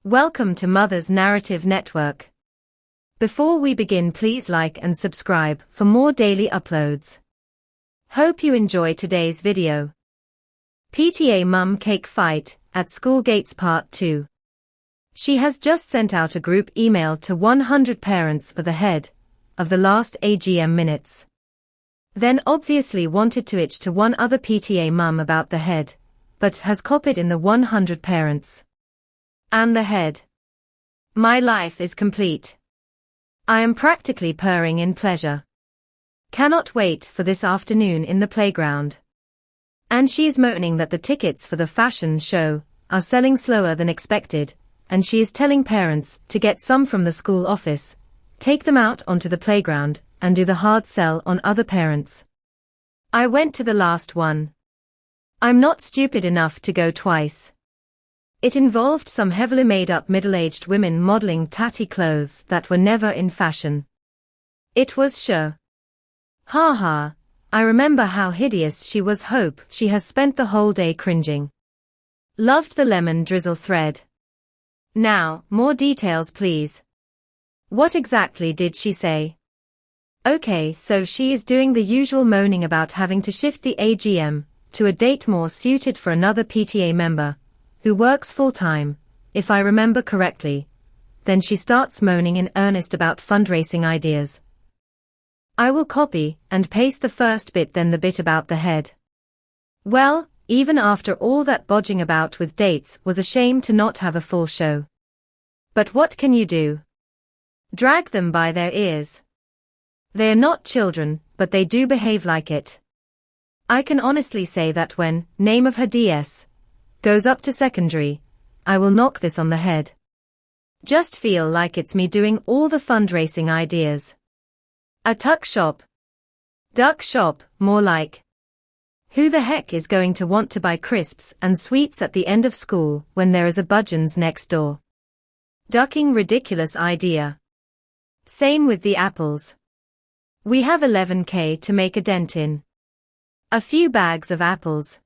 Welcome to Mother's Narrative Network. Before we begin, please like and subscribe for more daily uploads. Hope you enjoy today's video. PTA Mum Cake Fight at School Gates Part 2. She has just sent out a group email to 100 parents for the head of the last AGM minutes. Then obviously wanted to itch to one other PTA mum about the head, but has copied in the 100 parents. And the head. My life is complete. I am practically purring in pleasure. Cannot wait for this afternoon in the playground. And she's moaning that the tickets for the fashion show are selling slower than expected, and she is telling parents to get some from the school office, take them out onto the playground, and do the hard sell on other parents. I went to the last one. I'm not stupid enough to go twice. It involved some heavily made-up middle-aged women modeling tatty clothes that were never in fashion. It was sure. Ha ha, I remember how hideous she was. Hope she has spent the whole day cringing. Loved the lemon drizzle thread. Now, more details please. What exactly did she say? Okay, so she is doing the usual moaning about having to shift the AGM to a date more suited for another PTA member, who works full-time, if I remember correctly. Then she starts moaning in earnest about fundraising ideas. I will copy and paste the first bit, then the bit about the head. Well, even after all that bodging about with dates, was a shame to not have a full show. But what can you do? Drag them by their ears. They are not children, but they do behave like it. I can honestly say that when name of her DS goes up to secondary, I will knock this on the head. Just feel like it's me doing all the fundraising ideas. A tuck shop. Duck shop, more like. Who the heck is going to want to buy crisps and sweets at the end of school when there is a Budgeons next door? Ducking ridiculous idea. Same with the apples. We have 11K to make a dent in. A few bags of apples.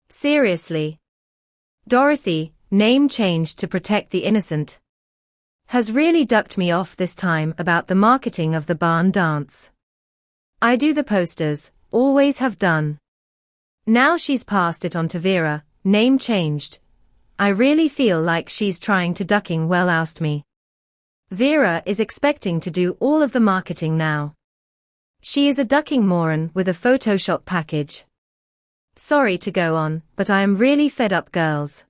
Seriously. Dorothy, name changed to protect the innocent, has really ducked me off this time about the marketing of the barn dance. I do the posters, always have done. Now she's passed it on to Vera, name changed. I really feel like she's trying to ducking well oust me. Vera is expecting to do all of the marketing now. She is a ducking moron with a Photoshop package. Sorry to go on, but I am really fed up, girls.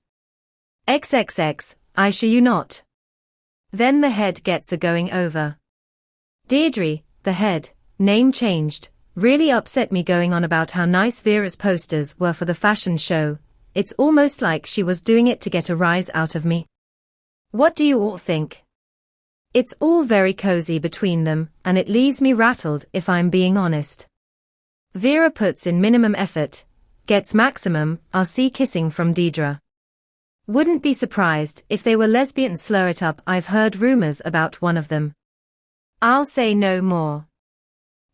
XXX, I assure you not. Then the head gets a going over. Deirdre, the head, name changed, really upset me going on about how nice Vera's posters were for the fashion show. It's almost like she was doing it to get a rise out of me. What do you all think? It's all very cozy between them, and it leaves me rattled if I'm being honest. Vera puts in minimum effort, gets maximum RC kissing from Deirdre. Wouldn't be surprised if they were lesbian. Slow it up, I've heard rumors about one of them. I'll say no more.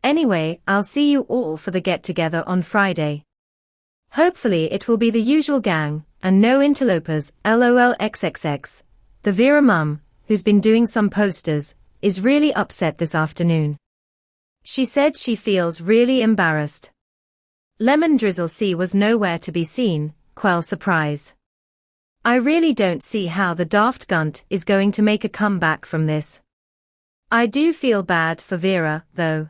Anyway, I'll see you all for the get-together on Friday. Hopefully it will be the usual gang, and no interlopers. LOL XXX. The Vera mum, who's been doing some posters, is really upset this afternoon. She said she feels really embarrassed. Lemon drizzle C was nowhere to be seen, quell surprise. I really don't see how the daft gunt is going to make a comeback from this. I do feel bad for Vera, though.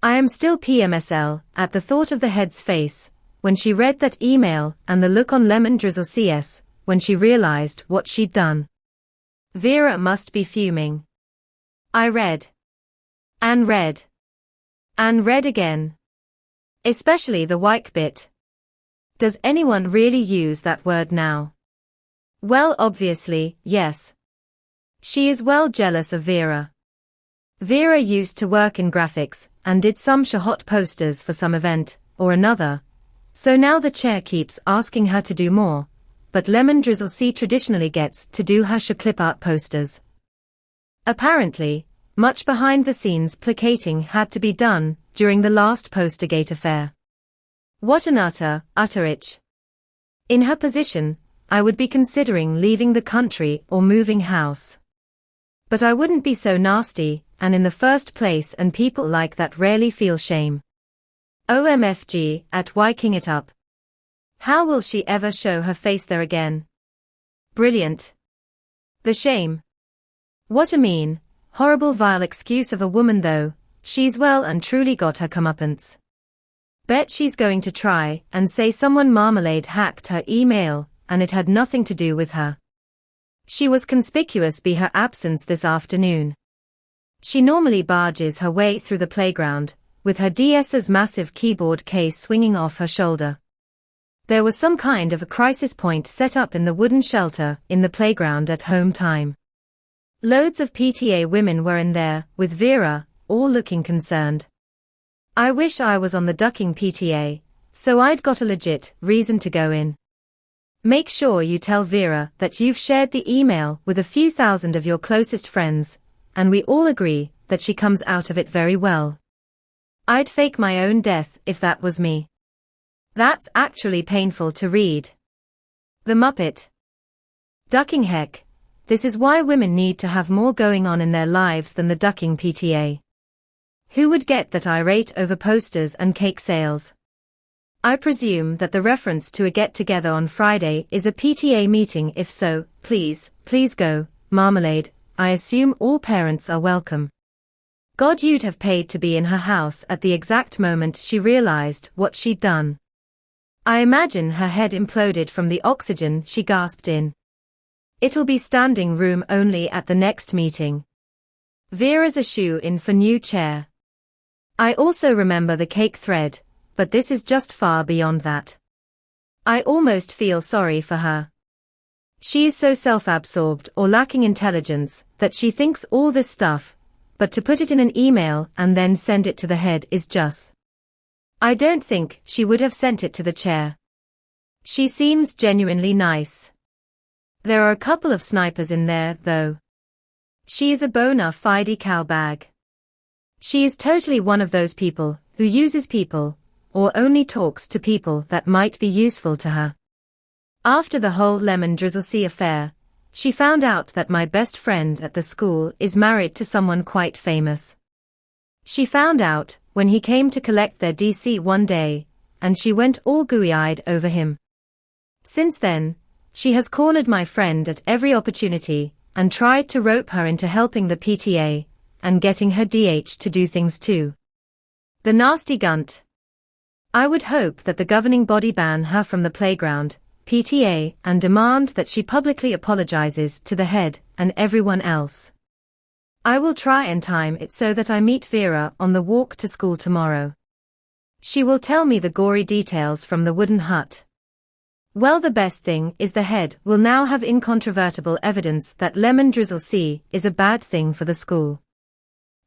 I am still PMSL at the thought of the head's face when she read that email, and the look on Lemon drizzle CS when she realized what she'd done. Vera must be fuming. I read. And read. And read again. Especially the Wyke bit. Does anyone really use that word now? Well, obviously, yes. She is well jealous of Vera. Vera used to work in graphics, and did some shahot posters for some event or another, so now the chair keeps asking her to do more, but Lemon Drizzle C traditionally gets to do her clip art posters. Apparently, much behind-the-scenes placating had to be done during the last Postergate affair. What an utter itch. In her position, I would be considering leaving the country or moving house. But I wouldn't be so nasty, and in the first place, and people like that rarely feel shame. OMFG, at wiking it up. How will she ever show her face there again? Brilliant. The shame. What a mean, horrible vile excuse of a woman though, she's well and truly got her comeuppance. Bet she's going to try and say someone Marmalade hacked her email, and it had nothing to do with her. She was conspicuous by her absence this afternoon. She normally barges her way through the playground, with her DS's massive keyboard case swinging off her shoulder. There was some kind of a crisis point set up in the wooden shelter in the playground at home time. Loads of PTA women were in there, with Vera, all looking concerned. I wish I was on the ducking PTA, so I'd got a legit reason to go in. Make sure you tell Vera that you've shared the email with a few thousand of your closest friends, and we all agree that she comes out of it very well. I'd fake my own death if that was me. That's actually painful to read. The Muppet. Ducking heck. This is why women need to have more going on in their lives than the ducking PTA. Who would get that irate over posters and cake sales? I presume that the reference to a get-together on Friday is a PTA meeting. If so, please go, Marmalade. I assume all parents are welcome. God, you'd have paid to be in her house at the exact moment she realized what she'd done. I imagine her head imploded from the oxygen she gasped in. It'll be standing room only at the next meeting. Vera's a shoe-in for new chair. I also remember the cake thread, but this is just far beyond that. I almost feel sorry for her. She is so self-absorbed or lacking intelligence that she thinks all this stuff, but to put it in an email and then send it to the head is just. I don't think she would have sent it to the chair. She seems genuinely nice. There are a couple of snipers in there, though. She is a bona fide cowbag. She is totally one of those people who uses people, or only talks to people that might be useful to her. After the whole Lemon Drizzle C affair, she found out that my best friend at the school is married to someone quite famous. She found out when he came to collect their DC one day, and she went all gooey-eyed over him. Since then, she has cornered my friend at every opportunity, and tried to rope her into helping the PTA, and getting her DH to do things too. The nasty gunt. I would hope that the governing body ban her from the playground, PTA, and demand that she publicly apologizes to the head and everyone else. I will try and time it so that I meet Vera on the walk to school tomorrow. She will tell me the gory details from the wooden hut. Well, the best thing is the head will now have incontrovertible evidence that Lemon Drizzle C is a bad thing for the school.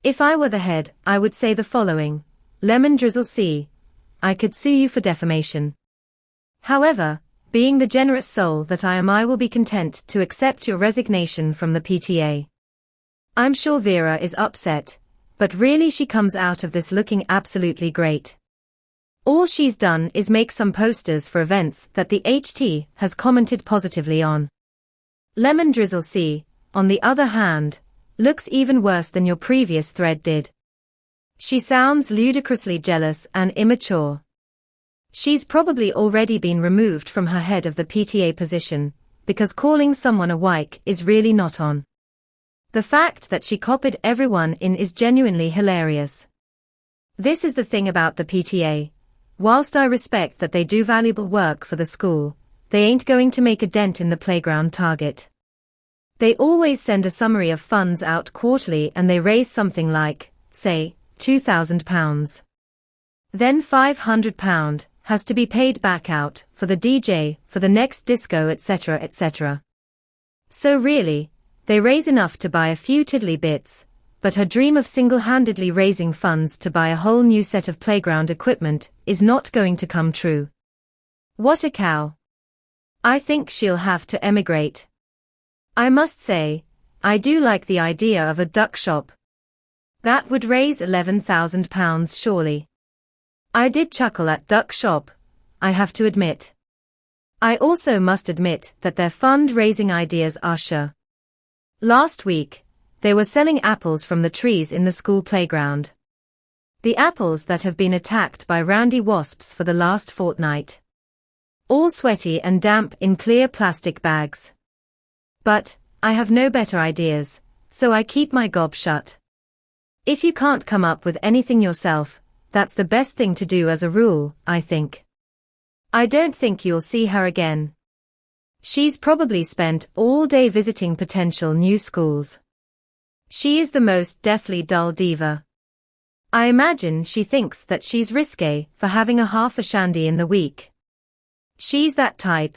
If I were the head, I would say the following: Lemon Drizzle C, I could sue you for defamation. However, being the generous soul that I am, I will be content to accept your resignation from the PTA. I'm sure Vera is upset, but really she comes out of this looking absolutely great. All she's done is make some posters for events that the HT has commented positively on. Lemon Drizzle C, on the other hand, looks even worse than your previous thread did. She sounds ludicrously jealous and immature. She's probably already been removed from her head of the PTA position, because calling someone a wyke is really not on. The fact that she copied everyone in is genuinely hilarious. This is the thing about the PTA. Whilst I respect that they do valuable work for the school, they ain't going to make a dent in the playground target. They always send a summary of funds out quarterly and they raise something like, say, £2,000. Then £500 has to be paid back out for the DJ, for the next disco, etc., etc. So really, they raise enough to buy a few tiddly bits, but her dream of single-handedly raising funds to buy a whole new set of playground equipment is not going to come true. What a cow. I think she'll have to emigrate. I must say, I do like the idea of a duck shop. That would raise £11,000 surely. I did chuckle at duck shop, I have to admit. I also must admit that their fund-raising ideas are sure. Last week, they were selling apples from the trees in the school playground. The apples that have been attacked by roundy wasps for the last fortnight. All sweaty and damp in clear plastic bags. But, I have no better ideas, so I keep my gob shut. If you can't come up with anything yourself, that's the best thing to do as a rule, I think. I don't think you'll see her again. She's probably spent all day visiting potential new schools. She is the most deathly dull diva. I imagine she thinks that she's risque for having a half a shandy in the week. She's that type.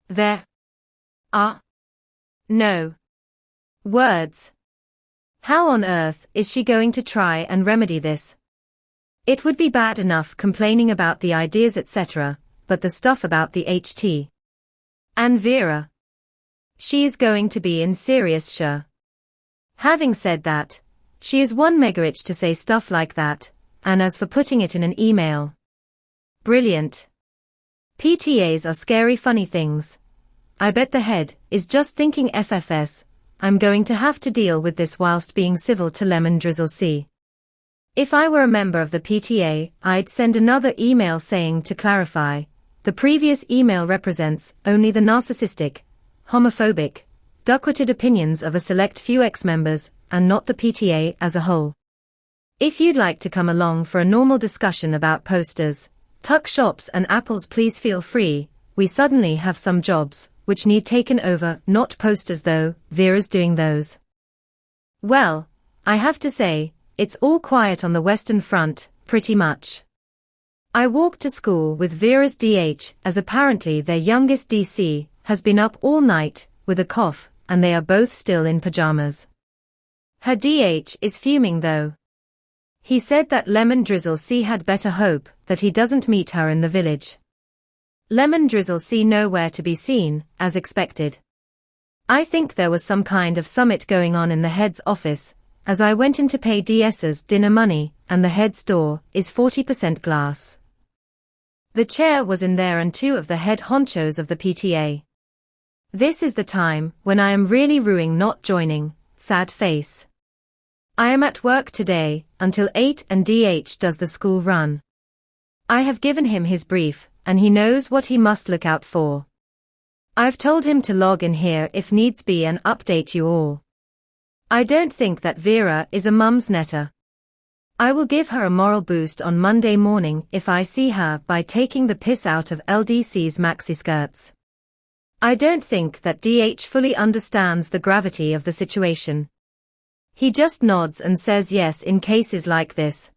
There are no words. How on earth is she going to try and remedy this? It would be bad enough complaining about the ideas etc., but the stuff about the HT. And Vera. She is going to be in serious sure. Having said that, she is one megaich to say stuff like that, and as for putting it in an email. Brilliant. PTAs are scary funny things. I bet the head is just thinking FFS, I'm going to have to deal with this whilst being civil to Lemon Drizzle C. If I were a member of the PTA, I'd send another email saying to clarify, the previous email represents only the narcissistic, homophobic, duck-witted opinions of a select few ex-members, and not the PTA as a whole. If you'd like to come along for a normal discussion about posters, tuck shops and apples, please feel free. We suddenly have some jobs, which need taken over, not posters though, Vera's doing those. Well, I have to say, it's all quiet on the Western Front, pretty much. I walked to school with Vera's DH, as apparently their youngest DC has been up all night with a cough, and they are both still in pajamas. Her DH is fuming though. He said that Lemon Drizzle C had better hope that he doesn't meet her in the village. Lemon Drizzle C nowhere to be seen, as expected. I think there was some kind of summit going on in the head's office, as I went in to pay DS's dinner money, and the head's door is 40% glass. The chair was in there and two of the head honchos of the PTA. This is the time when I am really ruing not joining, sad face. I am at work today, until 8 and DH does the school run. I have given him his brief, and he knows what he must look out for. I've told him to log in here if needs be and update you all. I don't think that Vera is a Mumsnetter. I will give her a moral boost on Monday morning if I see her by taking the piss out of LDC's maxi skirts. I don't think that DH fully understands the gravity of the situation. He just nods and says yes in cases like this.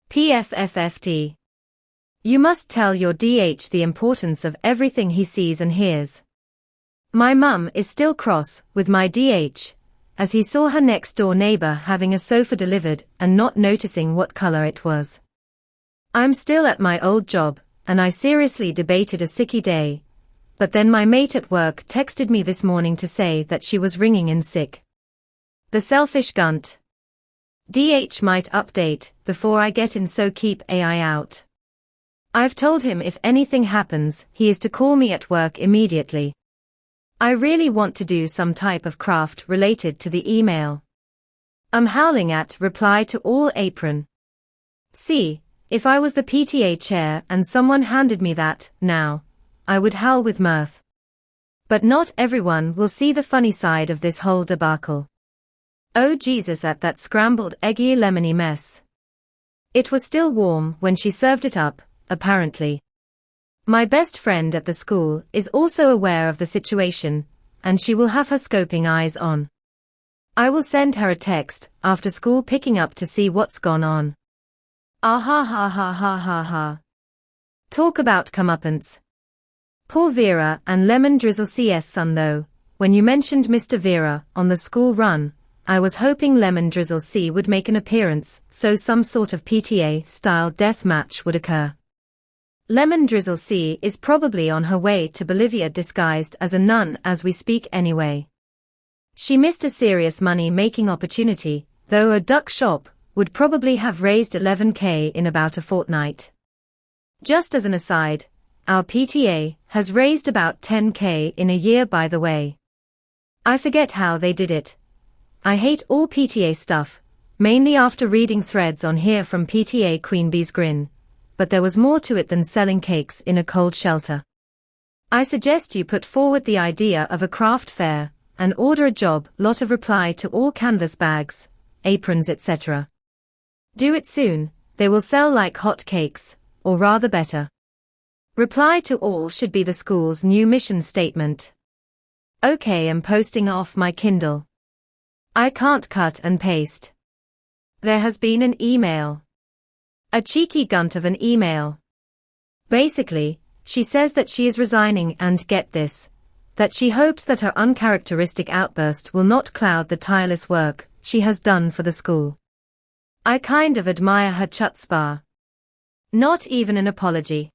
PFFFT. You must tell your DH the importance of everything he sees and hears. My mum is still cross with my DH, as he saw her next door neighbor having a sofa delivered and not noticing what color it was. I'm still at my old job, and I seriously debated a sicky day, but then my mate at work texted me this morning to say that she was ringing in sick. The selfish gunt. DH might update before I get in, so keep an eye out. I've told him if anything happens, he is to call me at work immediately. I really want to do some type of craft related to the email. I'm howling at reply to all apron. See, if I was the PTA chair and someone handed me that, now, I would howl with mirth. But not everyone will see the funny side of this whole debacle. Oh Jesus, at that scrambled eggy lemony mess. It was still warm when she served it up, apparently. My best friend at the school is also aware of the situation, and she will have her scoping eyes on. I will send her a text after school picking up to see what's gone on. Ah ha ha ha ha ha ha. Talk about comeuppance. Poor Vera and Lemon Drizzle CS son though, when you mentioned Mr. Vera on the school run, I was hoping Lemon Drizzle C would make an appearance so some sort of PTA-style death match would occur. Lemon Drizzle C is probably on her way to Bolivia disguised as a nun as we speak anyway. She missed a serious money-making opportunity, though a duck shop would probably have raised $11,000 in about a fortnight. Just as an aside, our PTA, has raised about 10K in a year by the way. I forget how they did it. I hate all PTA stuff, mainly after reading threads on here from PTA Queen Bee's Grin, but there was more to it than selling cakes in a cold shelter. I suggest you put forward the idea of a craft fair, and order a job lot of reply to all canvas bags, aprons etc. Do it soon, they will sell like hot cakes, or rather better. Reply to all should be the school's new mission statement. Okay, I'm posting off my Kindle. I can't cut and paste. There has been an email. A cheeky gunt of an email. Basically, she says that she is resigning and get this, that she hopes that her uncharacteristic outburst will not cloud the tireless work she has done for the school. I kind of admire her chutzpah. Not even an apology.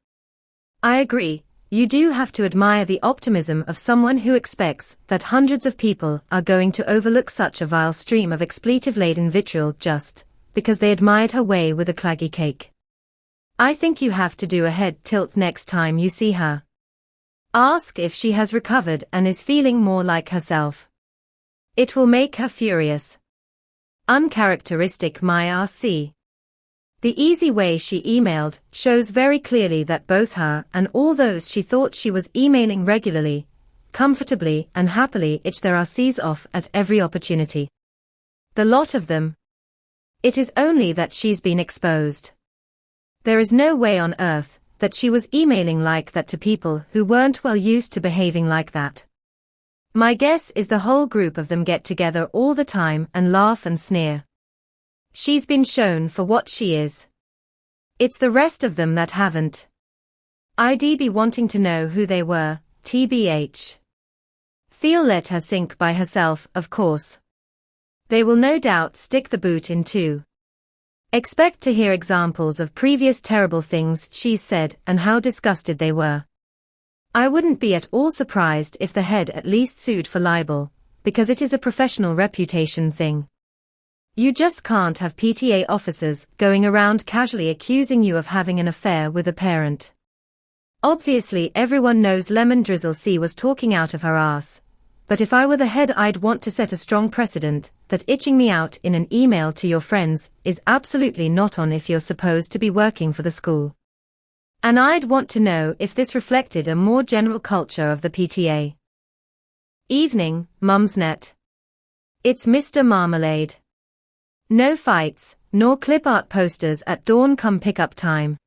I agree, you do have to admire the optimism of someone who expects that hundreds of people are going to overlook such a vile stream of expletive-laden vitriol just because they admired her way with a claggy cake. I think you have to do a head tilt next time you see her. Ask if she has recovered and is feeling more like herself. It will make her furious. Uncharacteristic my RC. The easy way she emailed shows very clearly that both her and all those she thought she was emailing regularly, comfortably and happily itch their RCs off at every opportunity. The lot of them. It is only that she's been exposed. There is no way on earth that she was emailing like that to people who weren't well used to behaving like that. My guess is the whole group of them get together all the time and laugh and sneer. She's been shown for what she is. It's the rest of them that haven't. I'd be wanting to know who they were, tbh. Feel let her sink by herself, of course. They will no doubt stick the boot in too. Expect to hear examples of previous terrible things she's said and how disgusted they were. I wouldn't be at all surprised if the head at least sued for libel, because it is a professional reputation thing. You just can't have PTA officers going around casually accusing you of having an affair with a parent. Obviously everyone knows Lemon Drizzle C was talking out of her ass, but if I were the head I'd want to set a strong precedent that itching me out in an email to your friends is absolutely not on if you're supposed to be working for the school. And I'd want to know if this reflected a more general culture of the PTA. Evening, Mumsnet. It's Mr. Marmalade. No fights, nor clip art posters at dawn come pickup time.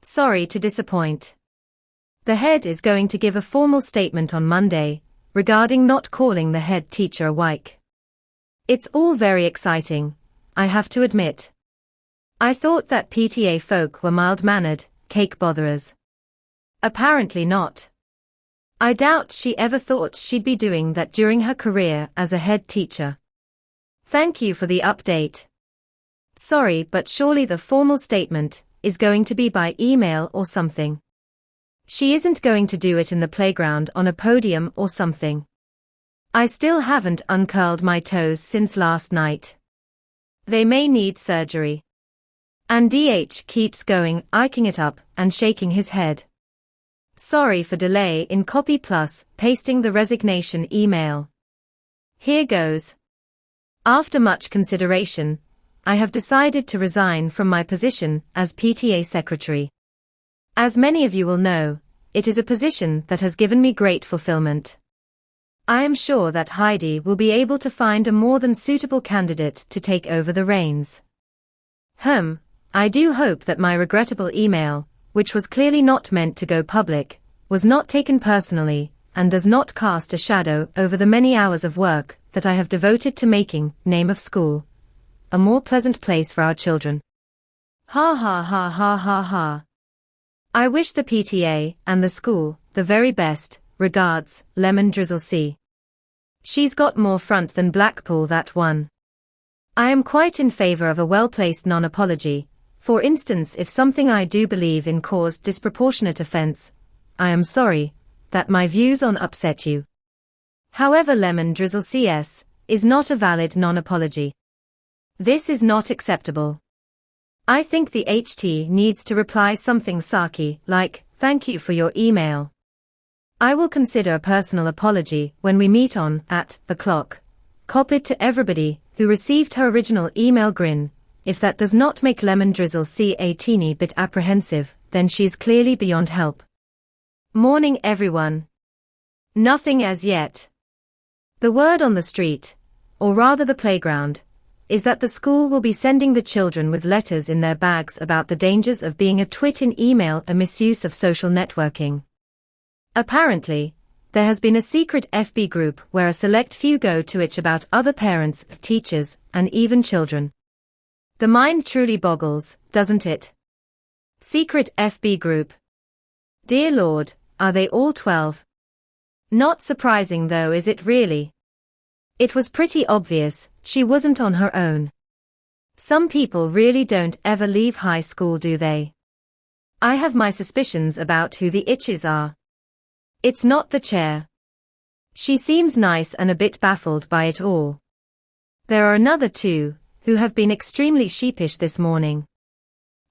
Sorry to disappoint. The head is going to give a formal statement on Monday regarding not calling the head teacher a wyke. It's all very exciting, I have to admit. I thought that PTA folk were mild-mannered, cake botherers. Apparently not. I doubt she ever thought she'd be doing that during her career as a head teacher. Thank you for the update. Sorry, but surely the formal statement is going to be by email or something. She isn't going to do it in the playground on a podium or something. I still haven't uncurled my toes since last night. They may need surgery. And DH keeps going, eyeing it up and shaking his head. Sorry for delay in copy plus pasting the resignation email. Here goes. After much consideration, I have decided to resign from my position as PTA secretary. As many of you will know, it is a position that has given me great fulfillment. I am sure that Heidi will be able to find a more than suitable candidate to take over the reins. I do hope that my regrettable email, which was clearly not meant to go public, was not taken personally, and does not cast a shadow over the many hours of work that I have devoted to making name of school a more pleasant place for our children. Ha ha ha ha ha ha. I wish the PTA and the school the very best. Regards, Lemon Drizzle C. She's got more front than Blackpool, that one. I am quite in favor of a well-placed non-apology. For instance, if something I do believe in caused disproportionate offense, I am sorry that my views on upset you. However, Lemon Drizzle CS is not a valid non-apology. This is not acceptable. I think the HT needs to reply something sarky, like, thank you for your email. I will consider a personal apology when we meet on @o'clock. Copied to everybody who received her original email grin. If that does not make Lemon Drizzle see a teeny bit apprehensive, then she's clearly beyond help. Morning everyone. Nothing as yet. The word on the street, or rather the playground, is that the school will be sending the children with letters in their bags about the dangers of being a twit in email, a misuse of social networking. Apparently, there has been a secret FB group where a select few go to itch about other parents, teachers, and even children. The mind truly boggles, doesn't it? Secret FB group. Dear Lord, are they all 12? Not surprising though, is it really? It was pretty obvious, she wasn't on her own. Some people really don't ever leave high school, do they? I have my suspicions about who the itches are. It's not the chair. She seems nice and a bit baffled by it all. There are another two, who have been extremely sheepish this morning.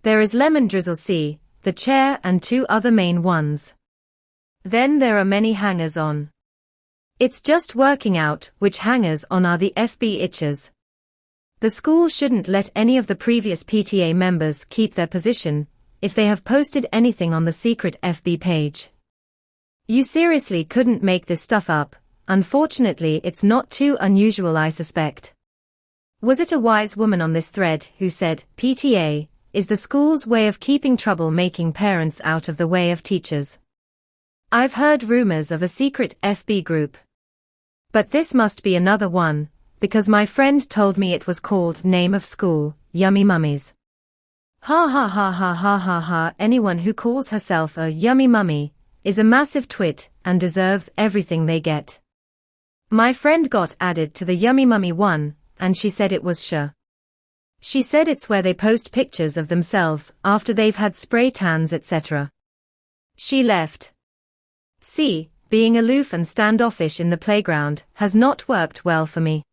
There is Lemon Drizzle C, the chair, and two other main ones. Then there are many hangers-on. It's just working out which hangers-on are the FB itchers. The school shouldn't let any of the previous PTA members keep their position if they have posted anything on the secret FB page. You seriously couldn't make this stuff up. Unfortunately, it's not too unusual, I suspect. Was it a wise woman on this thread who said, PTA is the school's way of keeping trouble-making parents out of the way of teachers? I've heard rumors of a secret FB group. But this must be another one, because my friend told me it was called Name of School, Yummy Mummies. Ha ha ha ha ha ha ha. Anyone who calls herself a yummy mummy is a massive twit and deserves everything they get. My friend got added to the Yummy Mummy one, and she said it was sure. She said it's where they post pictures of themselves after they've had spray tans, etc. She left. See, being aloof and standoffish in the playground has not worked well for me.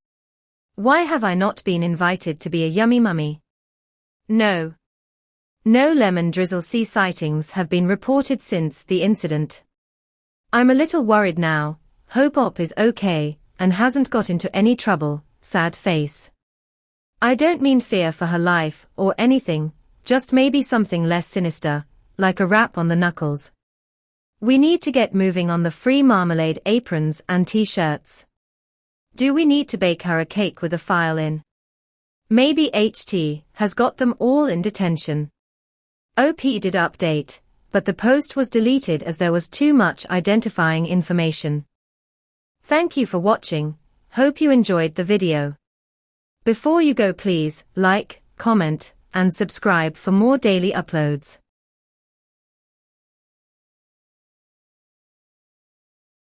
Why have I not been invited to be a yummy mummy? No. No Lemon Drizzle C sightings have been reported since the incident. I'm a little worried now. Hope Op is okay and hasn't got into any trouble. Sad face. I don't mean fear for her life or anything, just maybe something less sinister, like a rap on the knuckles. We need to get moving on the free marmalade aprons and t-shirts. Do we need to bake her a cake with a file in? Maybe HT has got them all in detention. OP did update, but the post was deleted as there was too much identifying information. Thank you for watching. Hope you enjoyed the video. Before you go, please like, comment, and subscribe for more daily uploads.